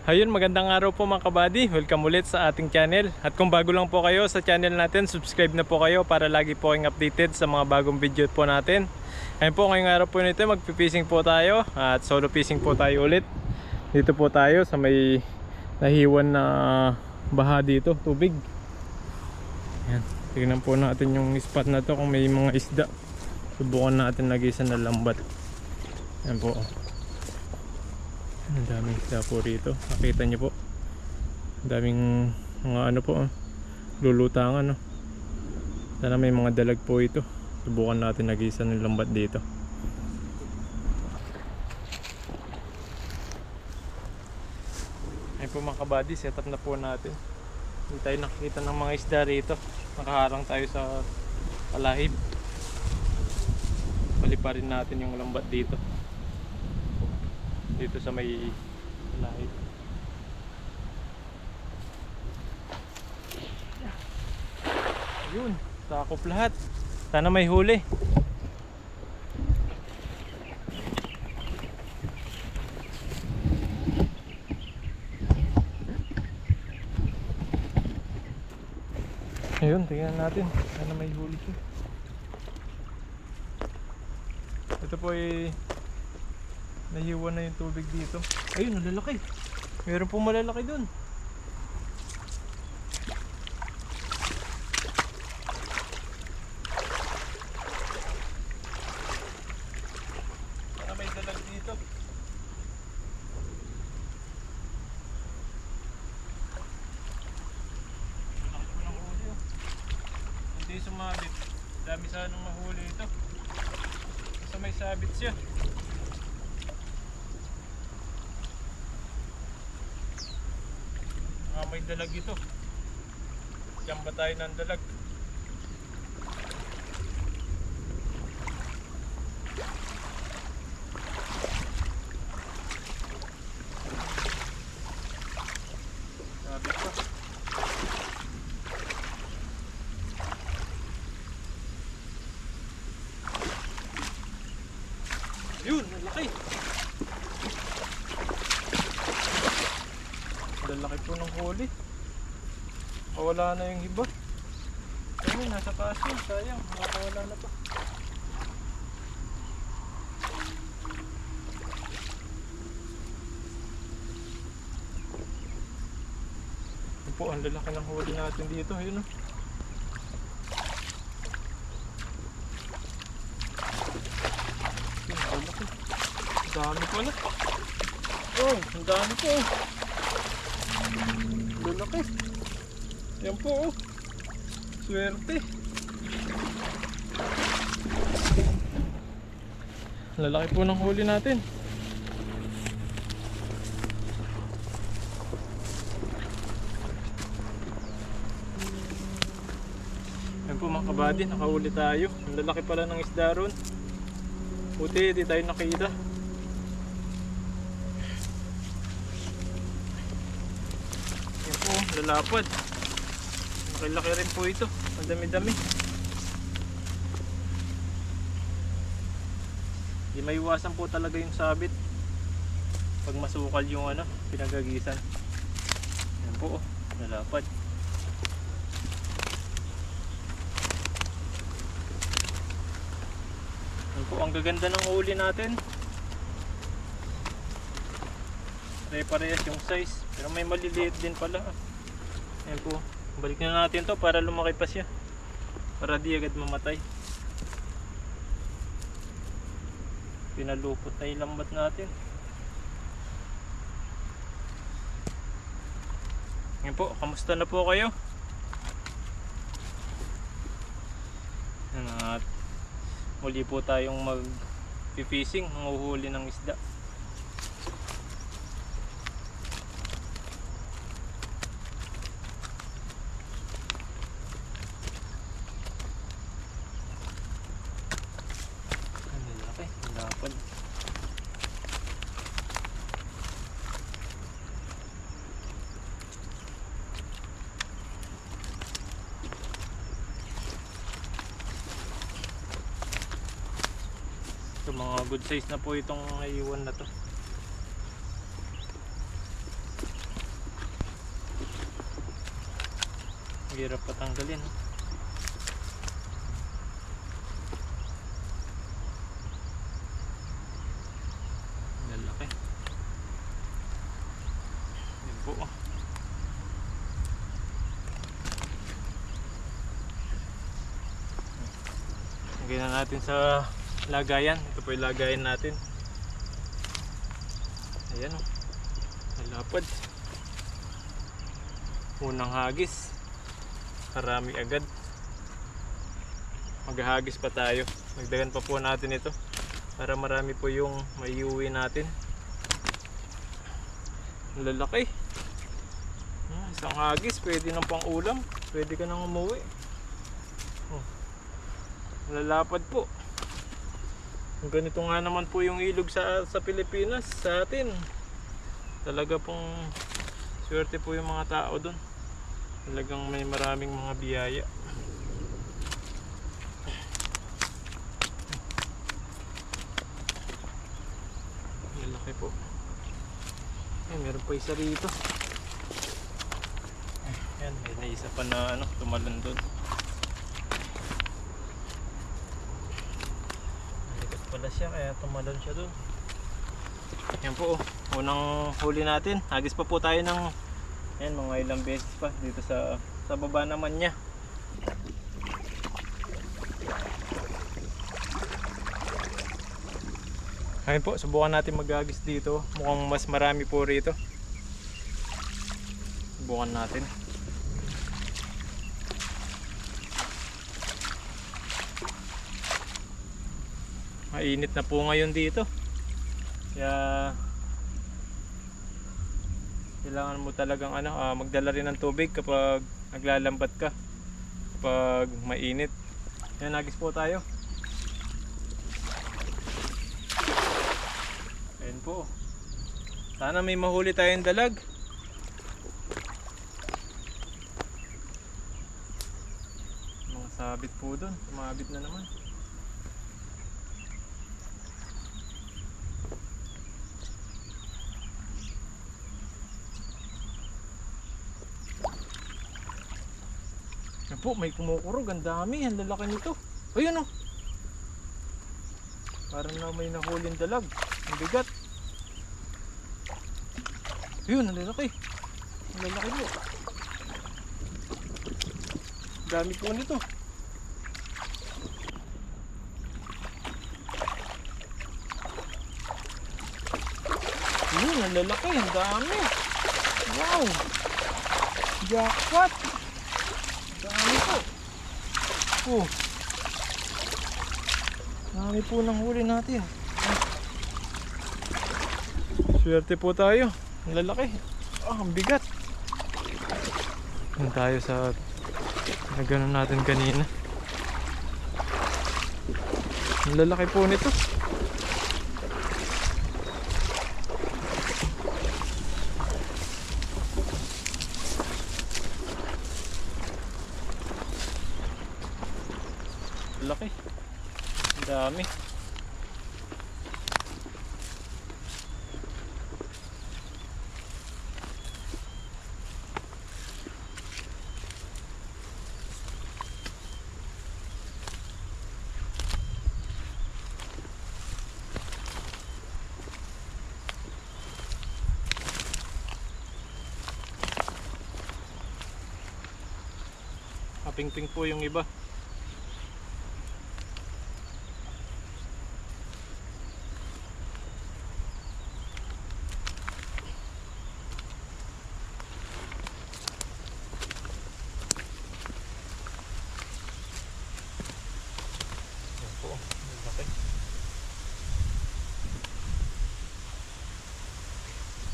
Ayun, magandang araw po mga kabady. Welcome ulit sa ating channel. At kung bago lang po kayo sa channel natin, subscribe na po kayo para lagi po kayong updated sa mga bagong video po natin. Ayun po, ngayong araw po nito, magpipishing po tayo at solo fishing po tayo ulit. Dito po tayo sa may nahiwan na baha dito, tubig. Ayan, tignan po natin yung spot na to kung may mga isda. Subukan natin nagisan na lambat. Ayan po. Ang daming isda po rito. Nakita nyo po. Ang daming mga ano po, lulutangan. Sana may mga dalag po ito. Subukan natin nagisan ng lambat dito. Ayun po mga kabady, set up na po natin. Hindi tayo nakikita ng mga isda rito. Nakaharang tayo sa palahib. Paliparin natin yung lambat dito. Dito sa may palahib. Ayun, takop lahat. Sana may huli. Ayun, tingnan natin. Sana may huli siya. Ito po ay nahiwa na yung tubig dito. Ayun, malalaki. Meron pong malalaki dun. Sana may dalag dito. Malaki po ng huli, oh. Hindi sumabit. Dami sanang mahuli ito. Basta may sabit siya. May dalag ito. Diyan ba tayo ng dalag? Sabi ko. Yun, malaki. Lalaki po ng huli. Wala na yung iba. Ayun, nasa taas yun. Sayang, makawala na pa. Ayun po, ang lalaki ng huli natin dito. Ayun, oh. Ayun, ang lalaki. Ang dami pala. Oh, ang dami po. Lalaki. Yan po, oh. Swerte. Lalaki po ng huli natin. Yan po mga kabady, nakahuli tayo. Ang lalaki pala ng isda ron. Buti di tayo nakita. Yan po, lalapad. Laki-laki rin po ito. Ang dami-dami. Di maiwasan po talaga yung sabit pag masukal yung pinagagisan. Yan po, lalapad. Yan po, ang gaganda ng huli natin. Pare-parehas yung size, pero may maliliit din pala. Yan po. Balik na natin to para lumaki pa siya. Para di agad mamatay. Pinalupot na yung lambat natin. Yan po, kamusta na po kayo? At muli po tayong mag-fishing, manguhuli ng isda. So mga good size na po itong naiwan na to. Hirap patanggalin. Lalaki. Yan po. Lagyan na natin sa lagayan. Ito po yung lagayan natin. Ayan o. Nalapad. Unang hagis. Karami agad. Maghahagis pa tayo. Magdagan pa po natin ito. Para marami po yung maiuwi natin. Ang lalaki. Isang hagis. Pwede nang pang ulam. Pwede ka nang umuwi. Oh. Lalapad po. Ganito nga naman po yung ilog sa Pilipinas sa atin. Talaga pong swerte po yung mga tao doon. Talagang may maraming mga biyaya. Malaki po. Meron pa isa rito. Ayan, may naisa pa na tumalon doon. Malikat pala siya kaya tumalon siya doon. Yan po, unang huli natin. Hagis pa po tayo ng mga ilang beses pa dito sa baba naman niya. Ayun po, subukan natin maghagis dito. Mukhang mas marami po rito. Subukan natin. Mainit na po ngayon dito. Kaya kailangan mo talagang magdala rin ng tubig kapag naglalambat ka. Kapag mainit. Yan, hagis po tayo. Ayan po. Sana may mahuli tayong dalag. Mga sabit po doon. Sumabit na naman. Yan po, may kumukurog. Ang dami. Ang lalaki nito. Ayun o. Parang na may nahuling dalag. Ang bigat. Ayun, ang lalaki. Ang lalaki po. Ang dami po nito. Ayun, ang lalaki. Ang dami. Wow. Jackpot. Dami po. Oh. Dami po ng huli natin. Swerte po tayo. Ang lalaki. Ang bigat. Yan tayo sa nagano natin kanina. Ang lalaki po nito. Laki. Ang dami. Ping-ping po yung iba.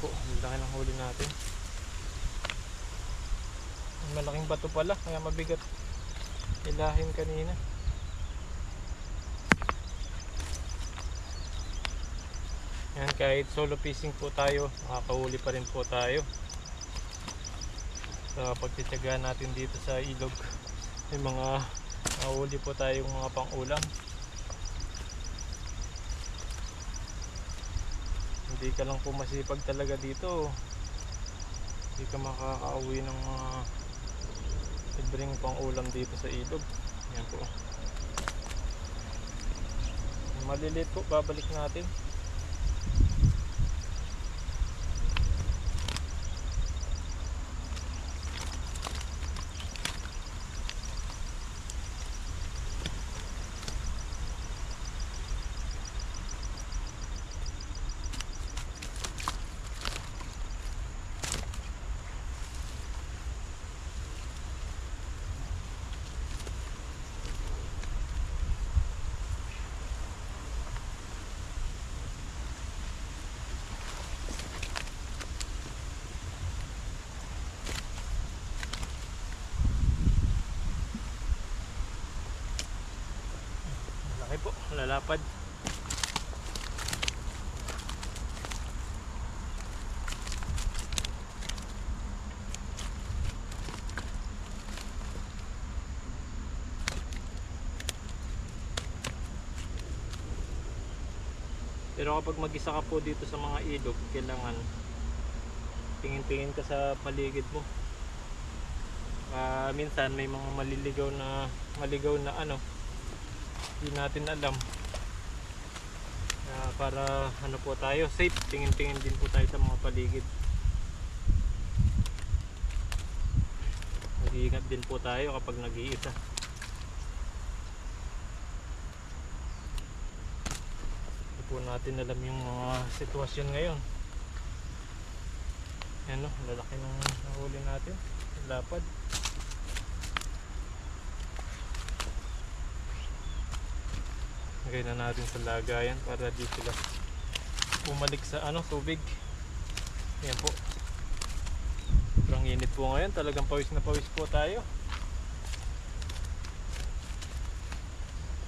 Ang laki ng huli natin. Malaking bato pala kaya mabigat ilahin kanina. Yan, kahit solo fishing po tayo, makakahuli pa rin po tayo sa pagtitiyagaan natin dito sa ilog. May mga nahuli po tayong mga pang-ulam. Hindi ka lang po masipag talaga dito, hindi ka makakauwi ng mga I-bring pang ulam dito sa ilog. Yan po. Maliliit po, babalik natin. Malaki po, lalapad. Pero kapag mag-isa ka po dito sa mga ilog, kailangan tingin-tingin ka sa paligid mo. Minsan may mga maligaw na ano, hindi natin alam. Para ano po tayo, safe, tingin-tingin din po tayo sa mga paligid. Mag-iingat din po tayo kapag nag-iisa. Po natin alam yung mga sitwasyon ngayon. Ano, lalaki ng nahuli natin, lapad. Lagay na natin sa lagayan para di sila bumalik sa ano, tubig. Yan po. Sobrang init po ngayon, talagang pawis na pawis po tayo.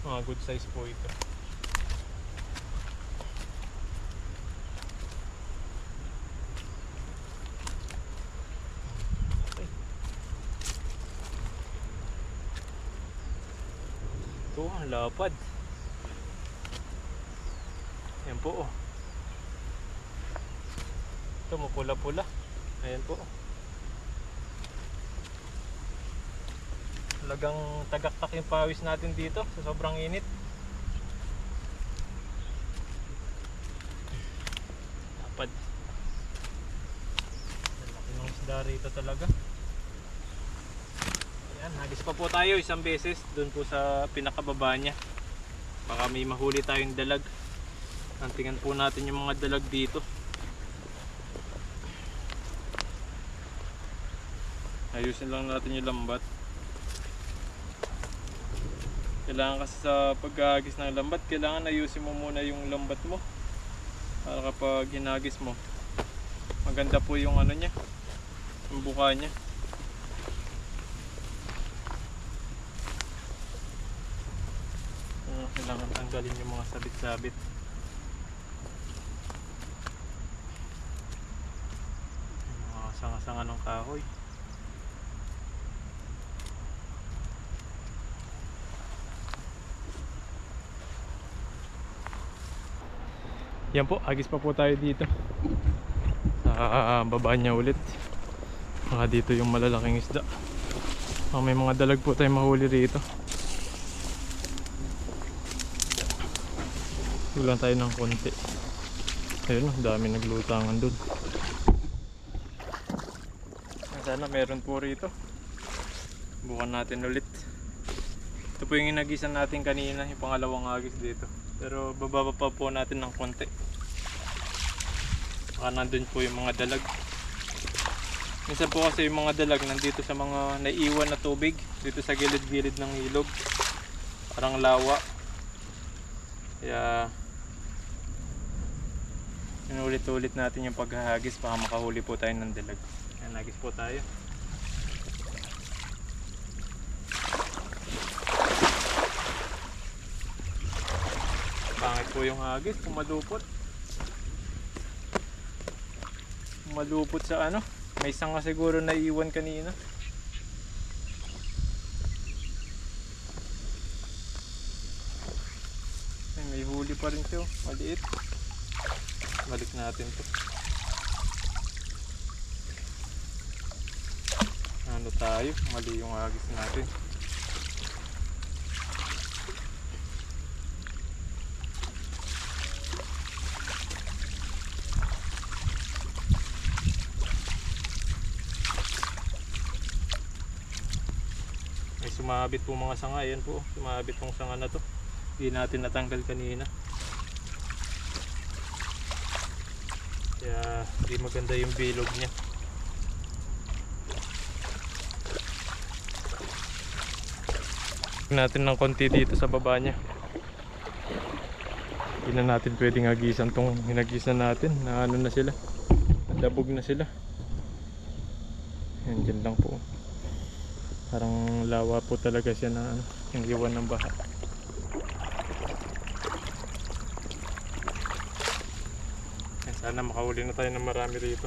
Mga good size po ito. Ito ang lapad. Yan po oh. Ito mapula-pula. Ayan po. Talagang tagaktak yung pawis natin dito sa sobrang init. Lapad. Laki ng isda rito talaga. Nagis pa po tayo isang beses doon po sa pinakababa niya. Baka may mahuli tayong dalag. Tingnan po natin yung mga dalag dito. Ayusin lang natin yung lambat. Kailangan kasi sa paghahagis ng lambat, kailangan ayusin mo muna yung lambat mo. Para kapag hinagis mo, maganda po yung ano niya, yung buka niya. Kailangan tanggalin yung mga sabit-sabit. Yung mga sanga-sanga ng kahoy. Yan po, agis pa po tayo dito. Sa baba niya ulit. Dito yung malalaking isda. May mga dalag po tayo mahuli rito. Kulang tayo ng konti. Ayun, dami naglutangan dun. Sana meron po rito. Bukan natin ulit. Ito po yung inagisan natin kanina, yung pangalawang agis dito. Pero bababa pa po natin ng konti. Baka nandun po yung mga dalag. Minsan po kasi yung mga dalag nandito sa mga naiiwan na tubig, dito sa gilid-gilid ng ilog. Parang lawa. Kaya inulit-ulit natin yung paghahagis para makahuli po tayo ng dalag. Ayan, hagis po tayo. Pangit po yung hagis, pumalupot. Pumalupot sa ano, may sanga siguro na iwan kanina. Ay, may huli pa rin siya, maliit. Balik natin to. Ano tayo? Mali yung agis natin. May sumabit po mga sanga. Ayan po, sumabit pong sanga na to. Hindi natin natanggal kanina. Kaya hindi maganda yung bilog niya. Natin ng konti dito sa baba niya. Hindi na natin pwedeng hagisan tong hinagisan natin. Na ano na sila, nadabog na sila. Yan, dyan lang po. Parang lawa po talaga siya na ano, yung iwan ng baha. Yan, sana makahuli na tayo ng marami rito.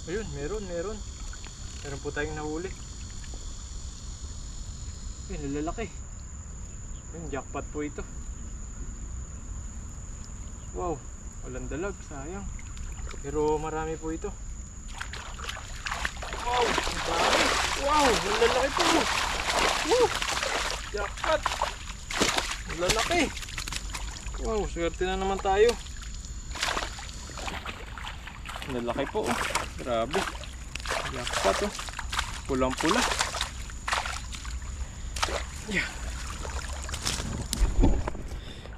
Ayun, meron po tayong nahuli. Ayun, lalaki. Ayun, jackpot po ito. Wow, walang dalag, sayang. Pero marami po ito. Wow, ang dami. Wow, ang lalaki po. Woo, jackpot. Ang lalaki. Wow, swerte na naman tayo. Ang lalaki po. Grabe. Jackpot oh. Pulang-pula. Yeah.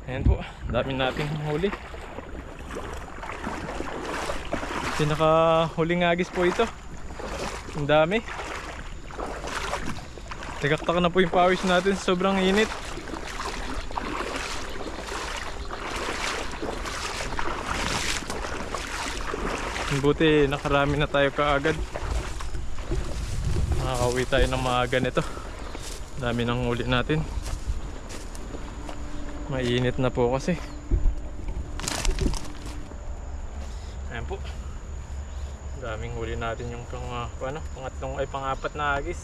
Ayan po. Dami nating huli. Pinaka-huling agis po ito. Ang dami. Tagaktak na po yung pawis natin. Sobrang init. Buti nakarami na tayo kaagad. Nakakauwi tayo ng mga ganito. Dami ng huli natin. Mainit na po kasi. Ayan po. Daming huli natin yung pang-apat na agis.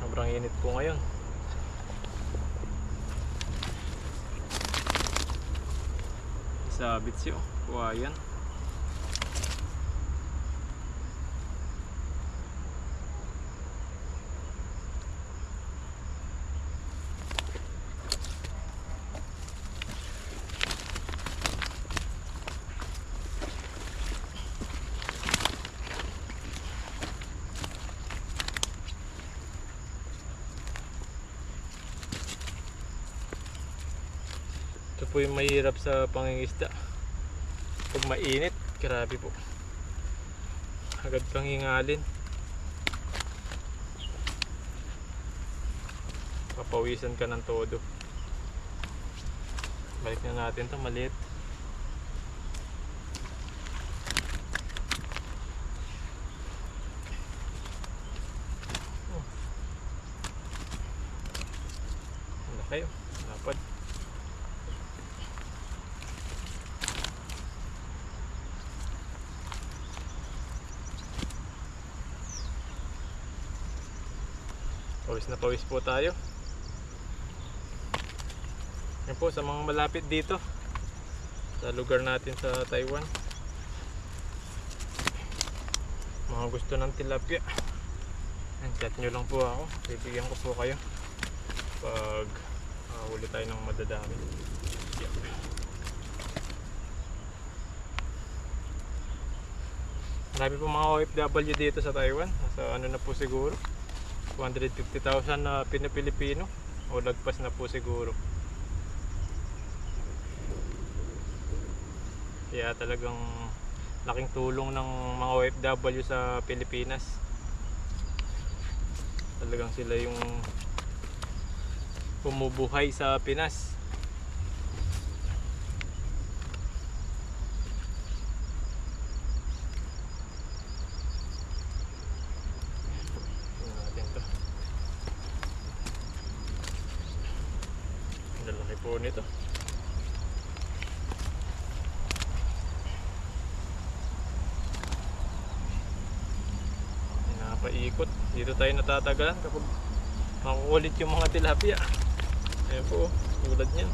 Sobrang init po ngayon. Sabit siya, buhayan. Ito po yung mahirap sa pangingisda. Pag mainit, grabe po. Agad kang hingalin. Papawisan ka ng todo. Balik na natin ito, maliit. Ano kayo? Napad. Pawis na pawis po tayo. Yan po sa mga malapit dito sa lugar natin sa Taiwan. Mga gusto ng tilapia. Chat nyo lang po ako. Bibigyan ko po kayo pag huli tayo ng madadami. Yeah. Marami po mga OFW dito sa Taiwan. Nasa ano na po siguro 250,000 na Pilipino o lagpas na po siguro. Kaya talagang laking tulong ng mga OFW sa Pilipinas. Talagang sila yung bumubuhay sa Pinas. po nito. Paikot. Dito tayo natatagalan kapag makukulit yung mga tilapia. Ayan po, tulad niyan.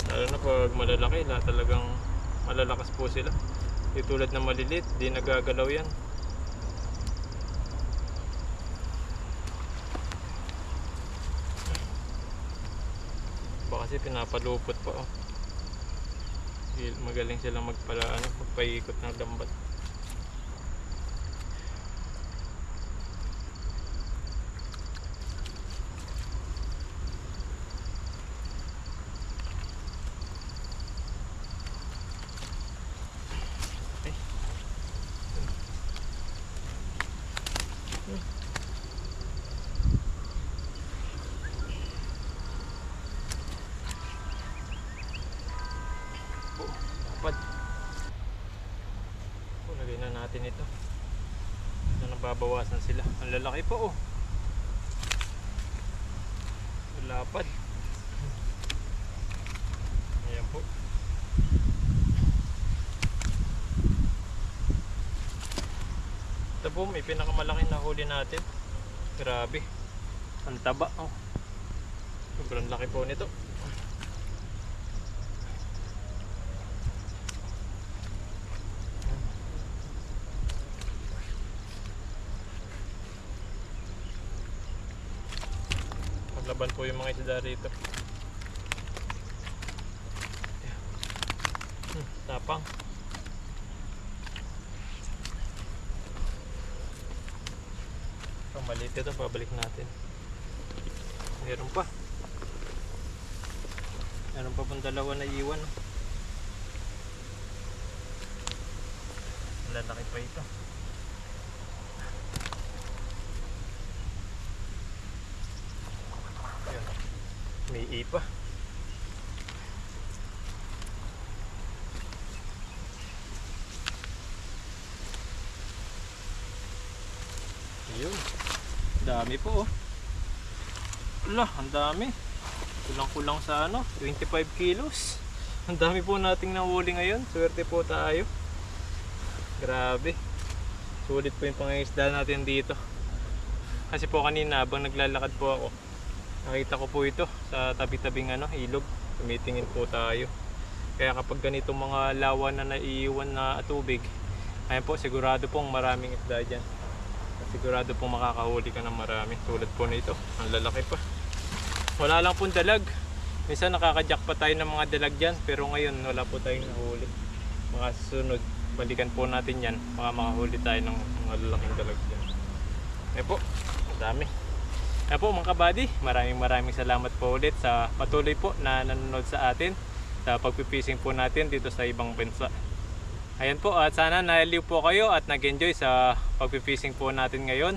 Lalo na pag malalaki, talagang malalakas po sila. Yung tulad na malilit, di nagagalaw yan. Baka kasi pinapalupot pa oh. Magaling silang magpaikot ng lambat. Lagay na natin ito. So, nababawasan sila. Ang lalaki po oh. Lapad. Ayan po. Ito po, may pinakamalaki na huli natin. Grabe. Ang taba oh. Sobrang laki po nito. Laban po yung mga isda rito. Tapang. Maliit ito, pabalik natin. Meron pa. Meron pa pong dalawa na iwan. Lalaki pa ito. May ipa. Yun. Dami po oh. Wala, ang dami. Kulang-kulang sa 25 kilos. Ang dami po nating nahuli ngayon. Swerte po tayo. Grabe. Sulit po yung pangingisda natin dito. Kasi po kanina habang naglalakad po ako, nakita ko po ito sa tabi-tabing ilog. Tumitingin po tayo. Kaya kapag ganitong mga lawan na naiiwan na tubig, ayun po, sigurado pong maraming isda dyan. Sigurado pong makakahuli ka ng marami. Tulad po nito, ang lalaki pa. Wala lang pong dalag. Minsan nakakajak pa tayo ng mga dalag dyan, pero ngayon wala po tayong nahuli. Mga susunod, balikan po natin yan. Baka makahuli tayo ng mga lalaking dalag dyan. Ayun po, ang dami. Kaya po mga kabady, maraming salamat po ulit sa patuloy po na nanonood sa atin sa pagpipishing po natin dito sa ibang bansa. Ayan po, at sana naaliw po kayo at nag-enjoy sa pagpipishing po natin ngayon.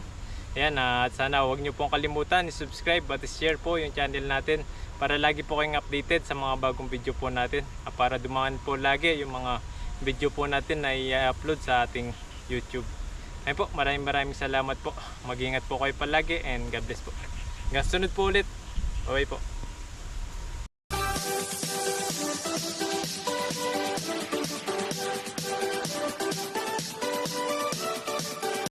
Ayan, at sana huwag nyo pong kalimutan i-subscribe at i-share po yung channel natin para lagi po kayong updated sa mga bagong video po natin. At para dumaan po lagi yung mga video po natin na i-upload sa ating YouTube. Ayun po, maraming salamat po. Mag-ingat po kayo palagi and God bless po. Hanggang sunod po ulit. Bye po.